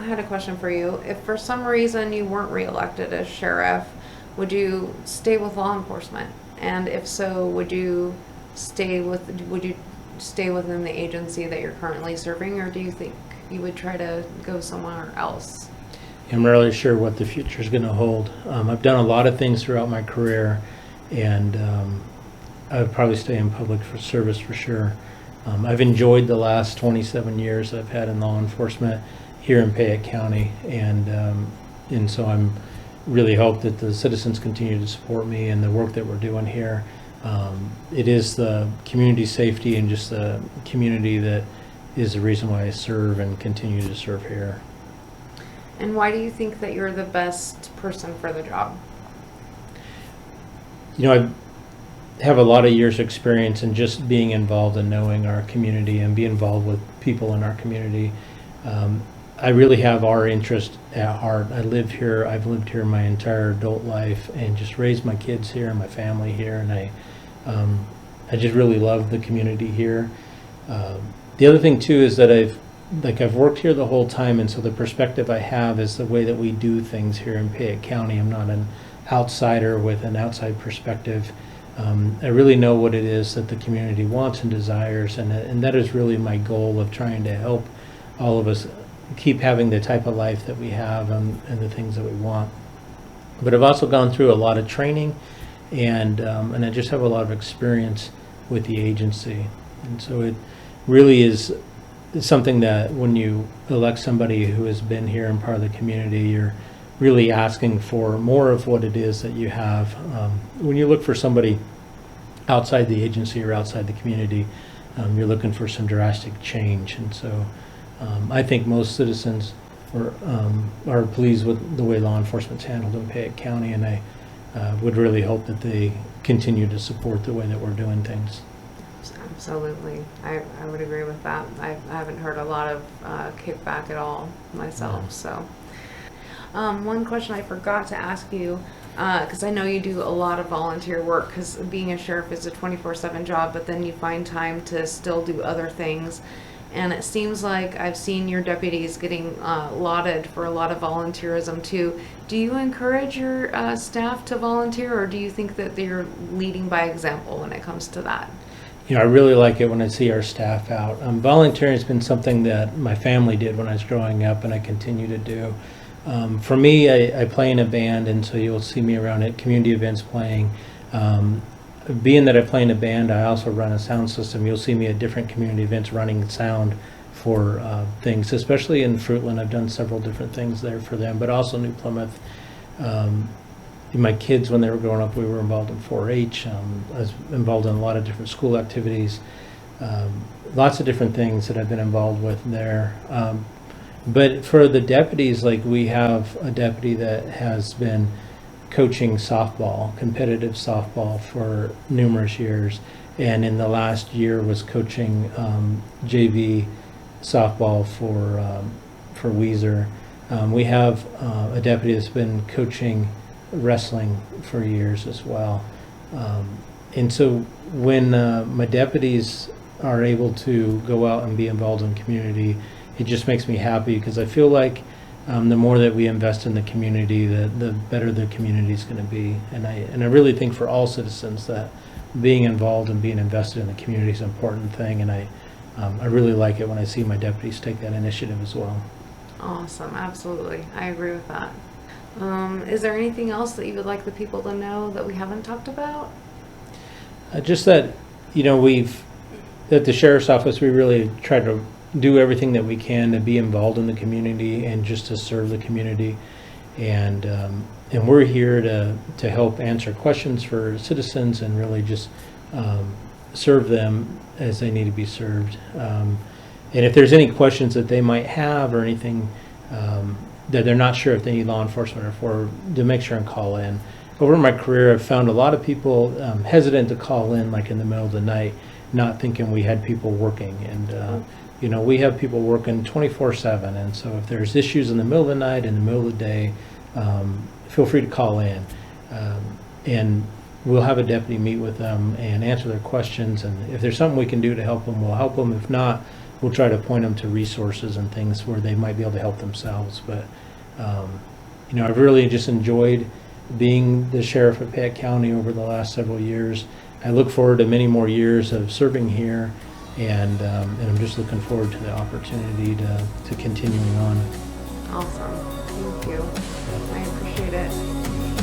had a question for you. If for some reason you weren't reelected as sheriff, would you stay with law enforcement? And if so, would you stay within the agency that you're currently serving, or do you think you would try to go somewhere else? I'm not really sure what the future is going to hold. I've done a lot of things throughout my career, and I would probably stay in public service for sure. I've enjoyed the last 27 years I've had in law enforcement here in Payette County, and so I'm really hope that the citizens continue to support me and the work that we're doing here. It is the community safety and just the community that is the reason why I serve and continue to serve here. And why do you think that you're the best person for the job? You know, I have a lot of years of experience in just being involved and knowing our community and be involved with people in our community. I really have our interest at heart. I've lived here my entire adult life and just raised my kids here and my family here, and I just really love the community here. The other thing too is that I've worked here the whole time, and so the perspective I have is the way that we do things here in Payette County. I'm not an outsider with an outside perspective. I really know what it is that the community wants and desires, and that is really my goal of trying to help all of us keep having the type of life that we have and the things that we want. But I've also gone through a lot of training, and I just have a lot of experience with the agency, and so it really is something that when you elect somebody who has been here and part of the community, you're really asking for more of what it is that you have. When you look for somebody outside the agency or outside the community, you're looking for some drastic change, and so I think most citizens are pleased with the way law enforcement's handled in Payette County, and I would really hope that they continue to support the way that we're doing things. Absolutely. I would agree with that. I haven't heard a lot of kickback at all myself. So one question I forgot to ask you, because I know you do a lot of volunteer work, because being a sheriff is a 24/7 job, but then you find time to still do other things. And it seems like I've seen your deputies getting lauded for a lot of volunteerism too. Do you encourage your staff to volunteer, or do you think that they're leading by example when it comes to that? You know, I really like it when I see our staff out. Volunteering has been something that my family did when I was growing up, and I continue to do. For me, I play in a band, and so you'll see me around at community events playing. Being that I play in a band, I also run a sound system. You'll see me at different community events running sound for things, especially in Fruitland. I've done several different things there for them, but also New Plymouth. My kids, when they were growing up, we were involved in 4-H. I was involved in a lot of different school activities, lots of different things that I've been involved with there. But for the deputies, like we have a deputy that has been coaching softball, competitive softball for numerous years, and in the last year was coaching JV softball for Weiser. We have a deputy that's been coaching wrestling for years as well. And so when my deputies are able to go out and be involved in the community, it just makes me happy, because I feel like the more that we invest in the community, the better the community is going to be. And I really think for all citizens that being involved and being invested in the community is an important thing. And I really like it when I see my deputies take that initiative as well. Awesome. Absolutely. I agree with that. Is there anything else that you would like the people to know that we haven't talked about? Just that, you know, at the Sheriff's Office, we really try to do everything that we can to be involved in the community and just to serve the community, and we're here to help answer questions for citizens and really just serve them as they need to be served. And if there's any questions that they might have or anything that they're not sure if they need law enforcement or for, to make sure and call in. Over my career, I've found a lot of people hesitant to call in, like in the middle of the night, not thinking we had people working. And you know, we have people working 24/7, and so if there's issues in the middle of the night, in the middle of the day, feel free to call in, and we'll have a deputy meet with them and answer their questions. And if there's something we can do to help them, we'll help them. If not, we'll try to point them to resources and things where they might be able to help themselves. But, I've really just enjoyed being the sheriff of Payette County over the last several years. I look forward to many more years of serving here, and I'm just looking forward to the opportunity to continuing on. Awesome. Thank you. I appreciate it.